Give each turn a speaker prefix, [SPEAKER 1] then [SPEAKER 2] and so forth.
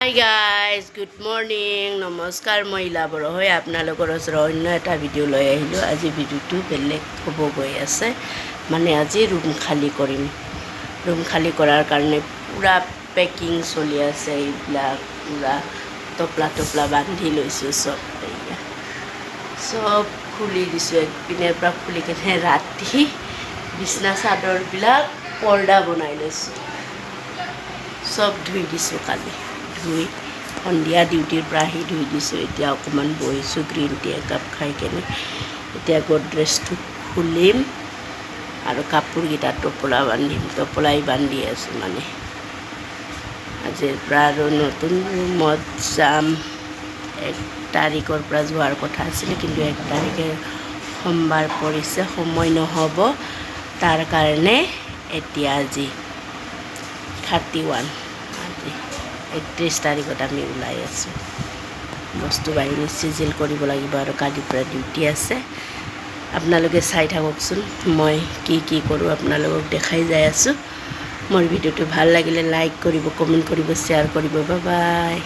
[SPEAKER 1] Hi guys good morning নমস্কাৰ মই ইলা বড়ো হৈ আপোনালোকৰ ওচৰত অন্য এটা ভিডিঅ' লৈ আহিলোঁ। আজি ভিডিঅ'টো বেলেগ হ'ব গৈ আছে, মানে আজি ৰুম খালী কৰিম। ৰুম খালী কৰাৰ কাৰণে পূৰা পেকিং চলি আছে। এইবিলাক পূৰা টপলা বান্ধি লৈছোঁ। চব খুলি দিছোঁ, একপিনৰ পৰা খুলি কিনে ৰাতি বিছনা চাদৰবিলাক পৰ্দা বনাই লৈছোঁ। চব ধুই দিছোঁ, কালি ধুই সন্ধিয়া ডিউটিৰ পৰা আহি ধুই দিছোঁ। এতিয়া অকণমান বহিছোঁ গ্ৰীণ টি একাপ খাই কেনে। এতিয়া গডৰেজটো খুলিম আৰু কাপোৰকেইটা টপলাই বান্ধি আছোঁ। মানে আজিৰ পৰা আৰু নতুন ৰুমত যাম। 1 তাৰিখৰ পৰা যোৱাৰ কথা আছিলে, কিন্তু 1 তাৰিখে সোমবাৰ পৰিছে, সময় নহ'ব। তাৰ কাৰণে এতিয়া আজি 31, আজি 31 তাৰিখত আমি ওলাই আছোঁ। বস্তু বাহিনী চিজিল কৰিব লাগিব আৰু কালিৰ পৰা ডিউটি আছে। আপোনালোকে চাই থাককচোন, মই কি কৰোঁ আপোনালোকক দেখাই যাই আছোঁ। মোৰ ভিডিঅ'টো ভাল লাগিলে লাইক কৰিব, কমেণ্ট কৰিব, শ্বেয়াৰ কৰিব। Bye bye.